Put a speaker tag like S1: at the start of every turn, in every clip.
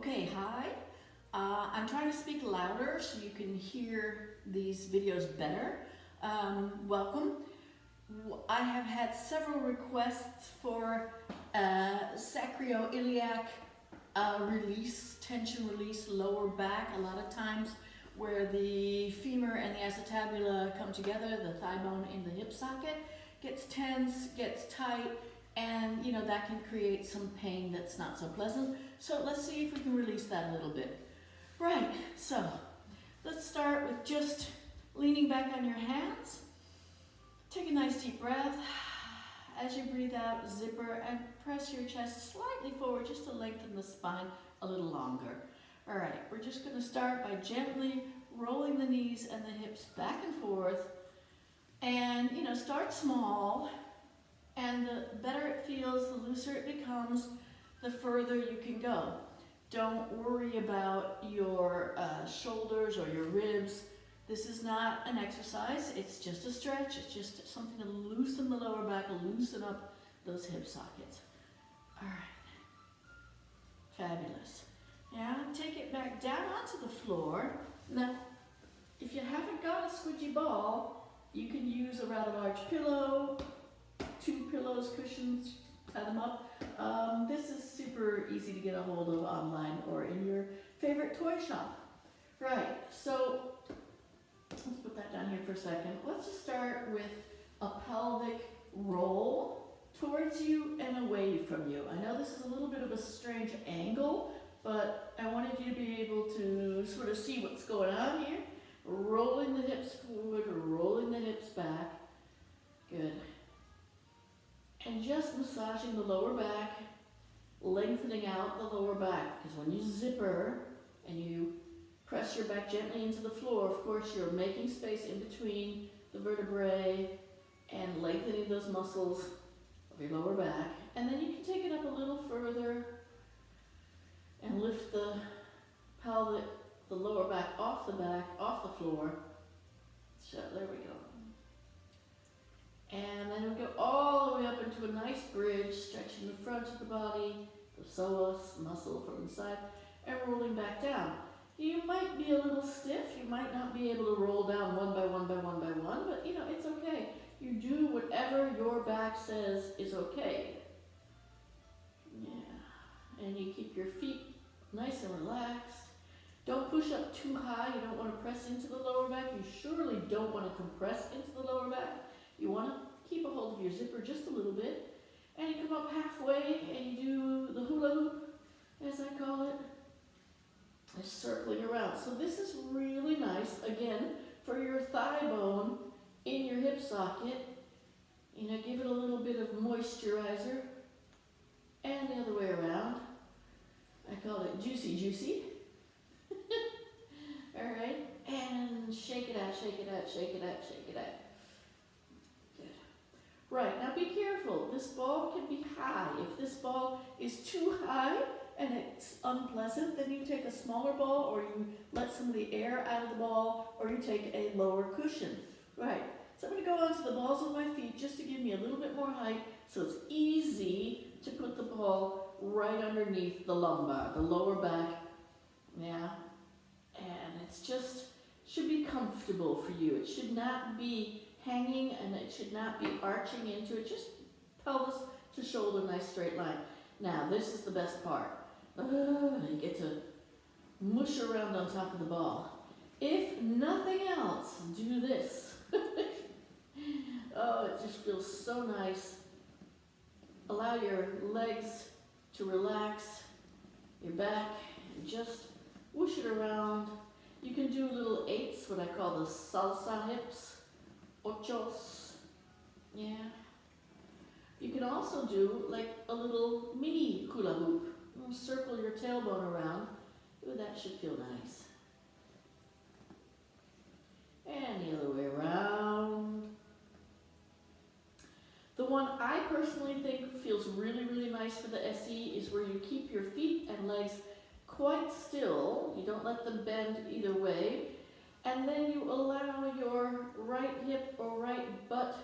S1: Okay, hi. I'm trying to speak louder so you can hear these videos better. Welcome. I have had several requests for sacroiliac release, tension release, lower back. A lot of times where the femur and the acetabula come together, the thigh bone in the hip socket gets tense, gets tight, and that can create some pain that's not so pleasant. So let's see if we can release that a little bit. Right, so let's start with just leaning back on your hands. Take a nice deep breath. As you breathe out, zipper and press your chest slightly forward just to lengthen the spine a little longer. All right, we're just going to start by gently rolling the knees and the hips back and forth. And start small, and the better it feels, the looser it becomes, the further you can go. Don't worry about your shoulders or your ribs. This is not an exercise, it's just a stretch. It's just something to loosen the lower back, loosen up those hip sockets. All right, fabulous. Now take it back down onto the floor. Now, if you haven't got a squidgy ball, you can use a rather large pillow, 2 pillows, cushions, tie them up. This is super easy to get a hold of online or in your favorite toy shop. Right, so let's put that down here for a second. Let's just start with a pelvic roll towards you and away from you. I know this is a little bit of a strange angle, but I wanted you to be able to sort of see what's going on here. Rolling the hips forward, rolling the hips back. Good. And just massaging the lower back, lengthening out the lower back. Because when you zipper and you press your back gently into the floor, of course you're making space in between the vertebrae and lengthening those muscles of your lower back. And then you can take it up a little further and lift the pelvic, the lower back, off the floor. So there we go. And then we go all the way up into a nice bridge, stretching the front of the body, the psoas muscle from the side, and rolling back down. You might be a little stiff. You might not be able to roll down one by one by one by one, but it's okay. You do whatever your back says is okay. Yeah. And you keep your feet nice and relaxed. Don't push up too high. You don't want to press into the lower back. You surely don't want to compress into the lower back. You want to keep a hold of your zipper just a little bit. And you come up halfway and you do the hula hoop, as I call it. Just circling around. So this is really nice, again, for your thigh bone in your hip socket. Give it a little bit of moisturizer. And the other way around. I call it juicy, juicy. All right, and shake it out, shake it out, shake it out, shake it out. Good. Right, now be careful. This ball can be high. If this ball is too high and it's unpleasant, then you take a smaller ball, or you let some of the air out of the ball, or you take a lower cushion. Right, so I'm going to go onto the balls of my feet just to give me a little bit more height, so it's easy to put the ball right underneath the lumbar, the lower back. Yeah. And it's just, should be comfortable for you. It should not be hanging, and it should not be arching into it. Just pelvis to shoulder, nice straight line. Now, this is the best part. You get to mush around on top of the ball. If nothing else, do this. Oh, it just feels so nice. Allow your legs to relax, your back, and just whoosh it around. You can do little 8s, what I call the salsa hips, ochos. Yeah. You can also do like a little mini hula hoop. Circle your tailbone around. Ooh, that should feel nice. And the other way around. The one I personally think feels really, really nice for the SE is where you keep your feet and legs quite still. You don't let them bend either way. And then you allow your right hip or right butt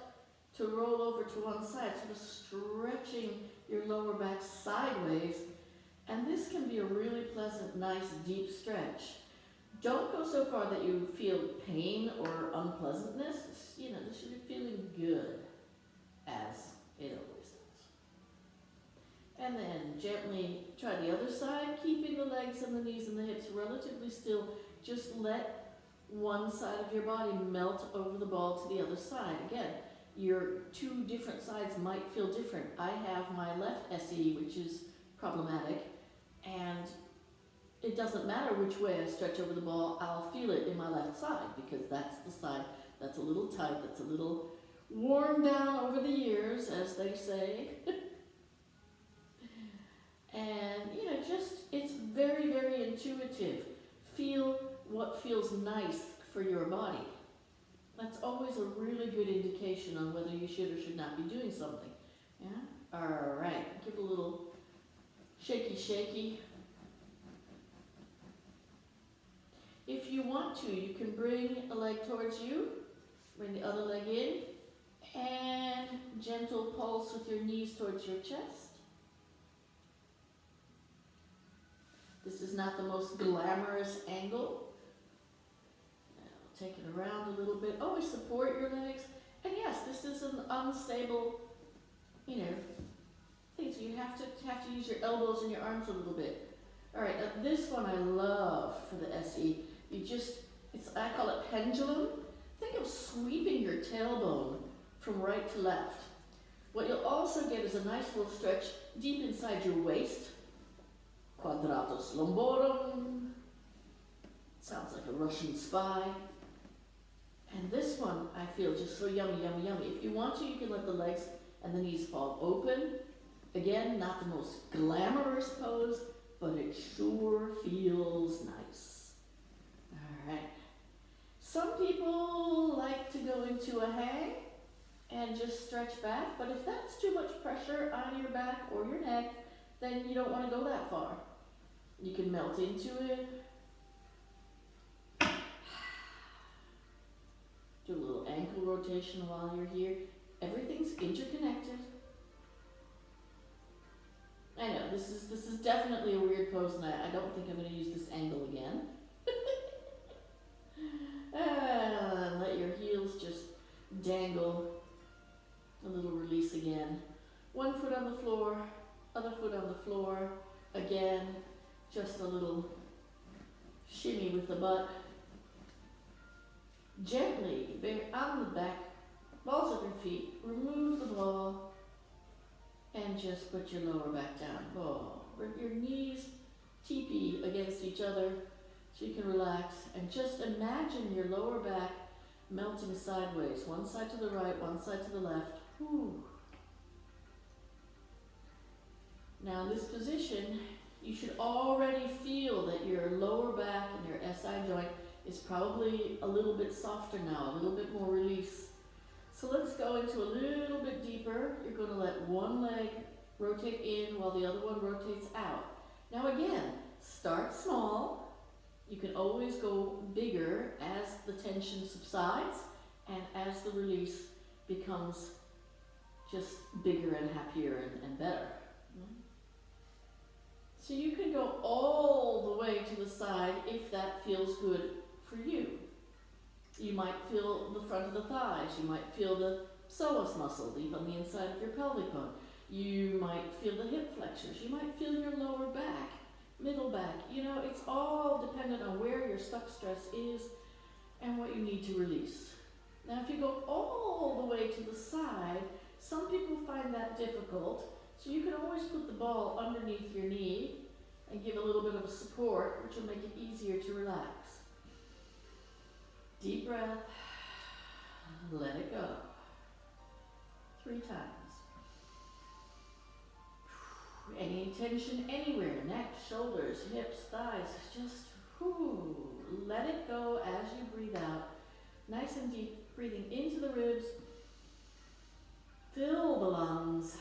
S1: to roll over to one side, sort of stretching your lower back sideways And this can be a really pleasant, nice, deep stretch. Don't go so far that you feel pain or unpleasantness. You know, this should be feeling good, as it always does. And then gently try the other side, keeping the legs and the knees and the hips relatively still. Just let one side of your body melt over the ball to the other side. Again, your two different sides might feel different. I have my left SE, which is problematic, and it doesn't matter which way I stretch over the ball, I'll feel it in my left side, because that's the side that's a little tight, that's a little worn down over the years, as they say. And, you know, just, it's very, very intuitive. Feel what feels nice for your body. That's always a really good indication on whether you should or should not be doing something. Yeah? All right, give it a little shaky, shaky. If you want to, you can bring a leg towards you, bring the other leg in, and gentle pulse with your knees towards your chest. This is not the most glamorous angle. Now, take it around a little bit. Always support your legs. And yes, this is an unstable, you know, thing. So you have to use your elbows and your arms a little bit. All right, now this one I love for the SE. I call it pendulum. Think of sweeping your tailbone from right to left. What you'll also get is a nice little stretch deep inside your waist. Quadratus lumborum. Sounds like a Russian spy. And this one, I feel just so yummy, yummy, yummy. If you want to, you can let the legs and the knees fall open. Again, not the most glamorous pose, but it sure feels nice. All right. Some people like to go into a hang and just stretch back, but if that's too much pressure on your back or your neck, then you don't want to go that far. You can melt into it. Do a little ankle rotation while you're here. Everything's interconnected. I know, this is definitely a weird pose, and I don't think I'm going to use this angle again. And let your heels just dangle. A little release again. One foot on the floor, other foot on the floor. Again, just a little shimmy with the butt. Gently, on the back, balls of your feet, remove the ball, and just put your lower back down. Oh, your knees teepee against each other so you can relax, and just imagine your lower back melting sideways, one side to the right, one side to the left. Whew. Now in this position, you should already feel that your lower back and your SI joint is probably a little bit softer now, a little bit more release. So let's go into a little bit deeper. You're going to let one leg rotate in while the other one rotates out. Now again, start small. You can always go bigger as the tension subsides and as the release becomes just bigger and happier and better. So you can go all the way to the side if that feels good for you. You might feel the front of the thighs. You might feel the psoas muscle deep on the inside of your pelvic bone. You might feel the hip flexors. You might feel your lower back, middle back. You know, it's all dependent on where your stuck stress is and what you need to release. Now, if you go all the way to the side, some people find that difficult. So you can always put the ball underneath your knee and give a little bit of a support, which will make it easier to relax. Deep breath. Let it go. 3 times. Any tension anywhere, neck, shoulders, hips, thighs, just let it go as you breathe out. Nice and deep, breathing into the ribs. Fill the lungs.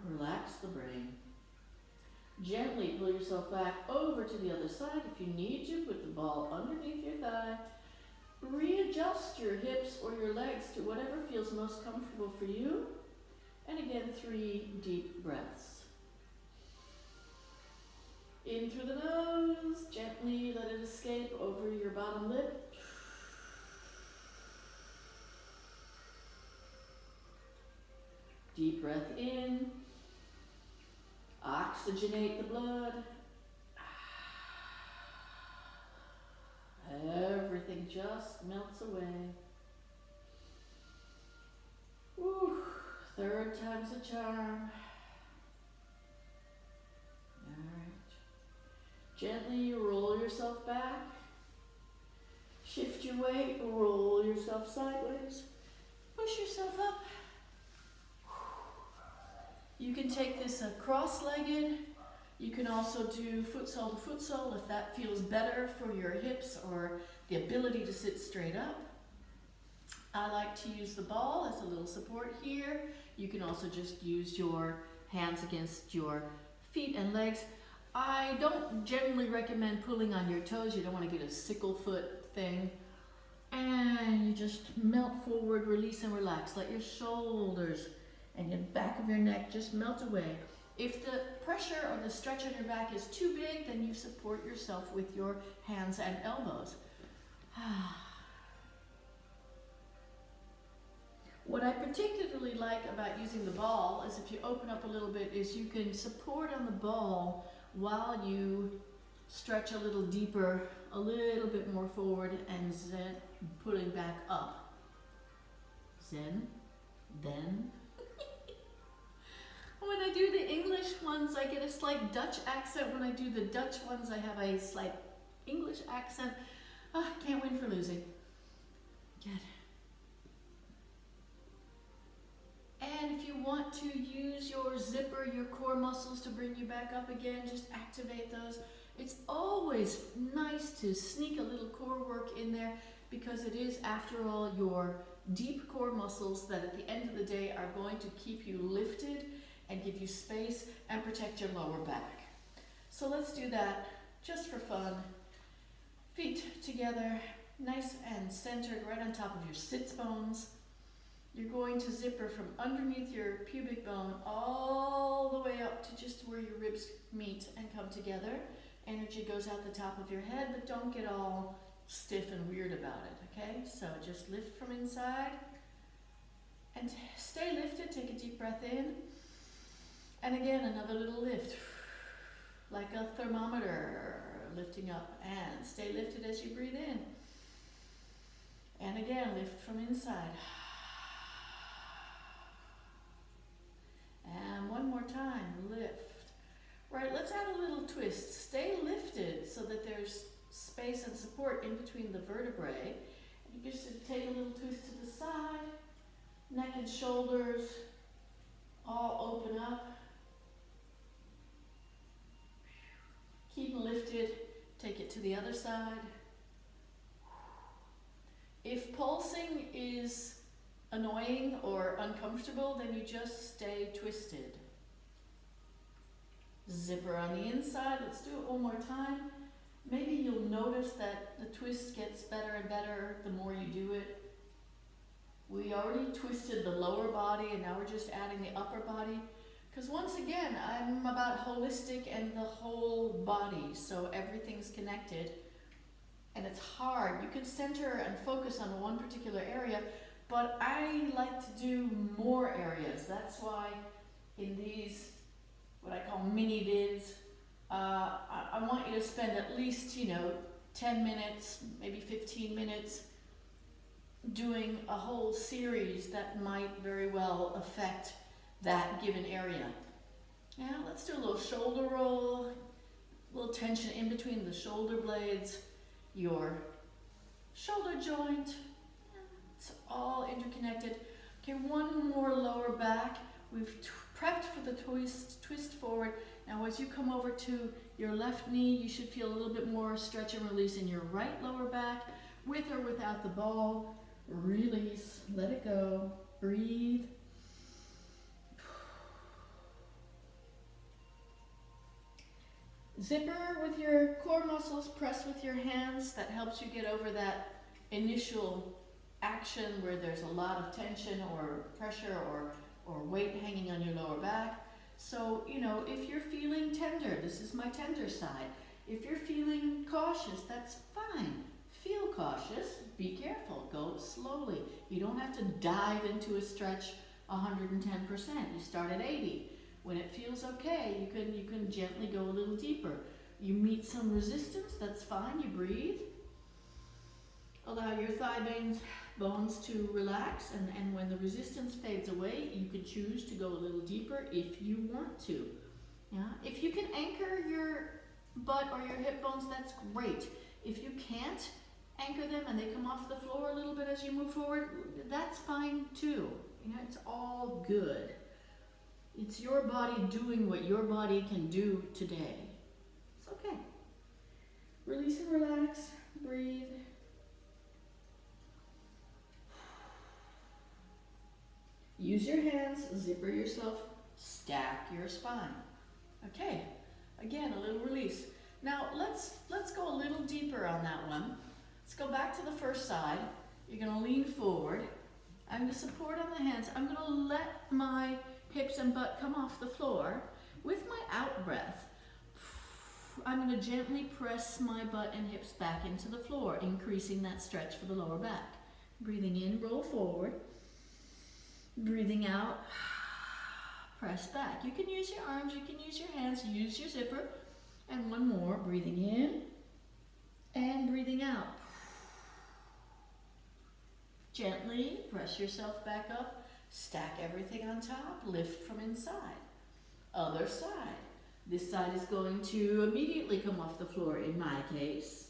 S1: Relax the brain. Gently pull yourself back over to the other side. If you need to, put the ball underneath your thigh. Readjust your hips or your legs to whatever feels most comfortable for you. And again, 3 deep breaths. In through the nose, gently let it escape over your bottom lip. Deep breath in. Oxygenate the blood. Everything just melts away. Woo. Third time's a charm. Alright. Gently roll yourself back. Shift your weight, roll yourself sideways. Push yourself up. You can take this cross-legged. You can also do foot sole to foot sole if that feels better for your hips or the ability to sit straight up. I like to use the ball as a little support here. You can also just use your hands against your feet and legs. I don't generally recommend pulling on your toes. You don't want to get a sickle foot thing. And you just melt forward, release and relax. Let your shoulders and the back of your neck just melt away. If the pressure or the stretch on your back is too big, then you support yourself with your hands and elbows. What I particularly like about using the ball is if you open up a little bit is you can support on the ball while you stretch a little deeper, a little bit more forward and zen, pulling back up. Zen, then. When I do the English ones, I get a slight Dutch accent. When I do the Dutch ones, I have a slight English accent. Can't win for losing. Good. And if you want to use your zipper, your core muscles to bring you back up again, just activate those. It's always nice to sneak a little core work in there because it is, after all, your deep core muscles that at the end of the day are going to keep you lifted and give you space and protect your lower back. So let's do that just for fun. Feet together, nice and centered right on top of your sits bones. You're going to zipper from underneath your pubic bone all the way up to just where your ribs meet and come together. Energy goes out the top of your head, but don't get all stiff and weird about it, okay? So just lift from inside and stay lifted. Take a deep breath in. And again, another little lift, like a thermometer lifting up, and stay lifted as you breathe in. And again, lift from inside. And one more time, lift. Right, let's add a little twist. Stay lifted so that there's space and support in between the vertebrae. And you just take a little twist to the side, neck and shoulders all open up. Keep lifted, take it to the other side. If pulsing is annoying or uncomfortable, then you just stay twisted. Zipper on the inside. Let's do it one more time. Maybe you'll notice that the twist gets better and better the more you do it. We already twisted the lower body and now we're just adding the upper body. Because once again, I'm about holistic and the whole body, so everything's connected. And it's hard. You can center and focus on one particular area, but I like to do more areas. That's why in these, what I call mini vids, I want you to spend at least, 10 minutes, maybe 15 minutes doing a whole series that might very well affect that given area. Now let's do a little shoulder roll, a little tension in between the shoulder blades, your shoulder joint. It's all interconnected. Okay, one more lower back. We've prepped for the twist forward. Now as you come over to your left knee, you should feel a little bit more stretch and release in your right lower back, with or without the ball. Release, let it go, breathe. Zipper with your core muscles, press with your hands. That helps you get over that initial action where there's a lot of tension or pressure or weight hanging on your lower back. So, you know, if you're feeling tender, this is my tender side. If you're feeling cautious, that's fine. Feel cautious, be careful, go slowly. You don't have to dive into a stretch 110%. You start at 80. When it feels okay, you can gently go a little deeper. You meet some resistance, that's fine, you breathe. Allow your thigh bones to relax, and when the resistance fades away, you can choose to go a little deeper if you want to. Yeah? If you can anchor your butt or your hip bones, that's great. If you can't anchor them and they come off the floor a little bit as you move forward, that's fine too. You know, it's all good. It's your body doing what your body can do today. It's okay. Release and relax, breathe. Use your hands, zipper yourself, stack your spine. Okay, again, a little release. Now let's go a little deeper on that one. Let's go back to the first side. You're gonna lean forward. I'm gonna support on the hands. I'm gonna let my hips and butt come off the floor. With my out breath, I'm gonna gently press my butt and hips back into the floor, increasing that stretch for the lower back. Breathing in, roll forward. Breathing out, press back. You can use your arms, you can use your hands, use your zipper. And one more, breathing in and breathing out. Gently press yourself back up, stack everything on top, lift from inside. Other side. This side is going to immediately come off the floor in my case.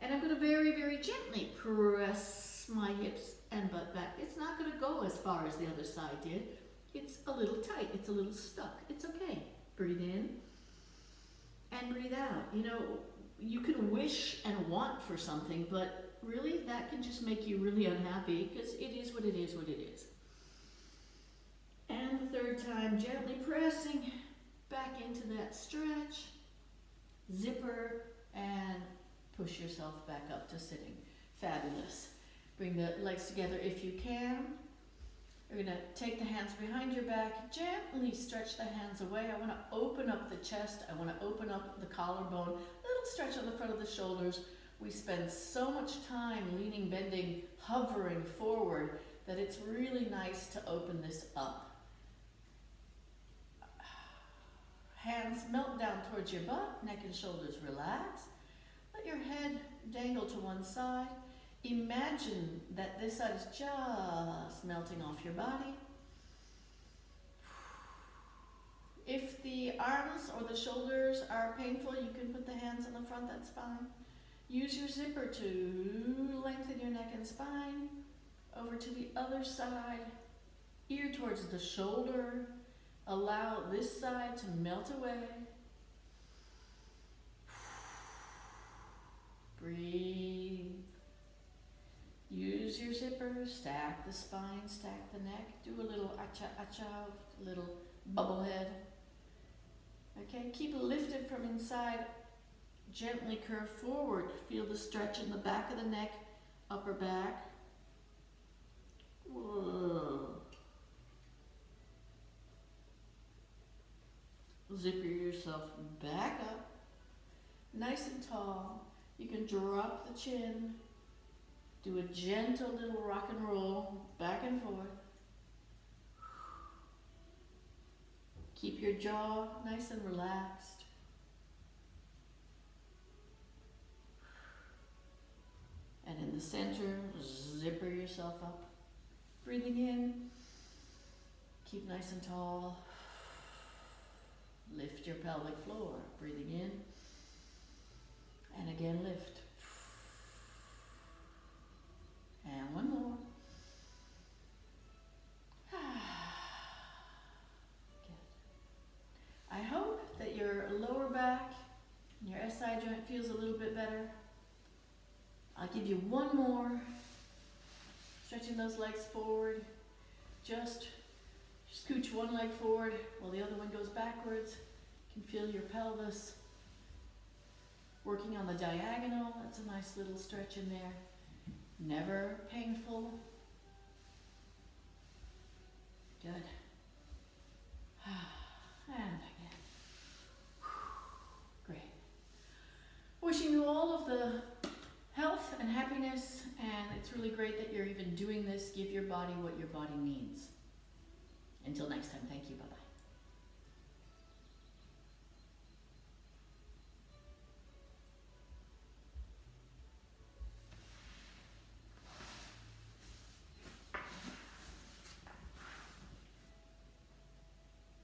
S1: And I'm going to very, very gently press my hips and butt back. It's not going to go as far as the other side did. It's a little tight. It's a little stuck. It's okay. Breathe in and breathe out. You know, you can wish and want for something, but really that can just make you really unhappy because it is what it is what it is. And the third time, gently pressing back into that stretch, zipper, and push yourself back up to sitting. Fabulous. Bring the legs together if you can. You're going to take the hands behind your back, gently stretch the hands away. I want to open up the chest. I want to open up the collarbone. A little stretch on the front of the shoulders. We spend so much time leaning, bending, hovering forward that it's really nice to open this up. Hands melt down towards your butt, neck and shoulders relax. Let your head dangle to one side. Imagine that this side is just melting off your body. If the arms or the shoulders are painful, you can put the hands in the front, that's fine. Use your zipper to lengthen your neck and spine. Over to the other side, ear towards the shoulder. Allow this side to melt away. Breathe. Use your zipper, stack the spine, stack the neck. Do a little acha-acha, a little bubble head. Okay, keep it lifted from inside. Gently curve forward. Feel the stretch in the back of the neck, upper back. Whoa. Zipper yourself back up. Nice and tall. You can drop the chin. Do a gentle little rock and roll, back and forth. Keep your jaw nice and relaxed. And in the center, zipper yourself up. Breathing in, keep nice and tall. Lift your pelvic floor. Breathing in, and again lift. And one more. Good. I hope that your lower back and your SI joint feels a little bit better. I'll give you one more. Stretching those legs forward. Just scooch one leg forward while the other one goes backwards. You can feel your pelvis working on the diagonal. That's a nice little stretch in there. Never painful. Good. awareness, and it's really great that you're even doing this. Give your body what your body needs. Until next time, thank you. Bye-bye.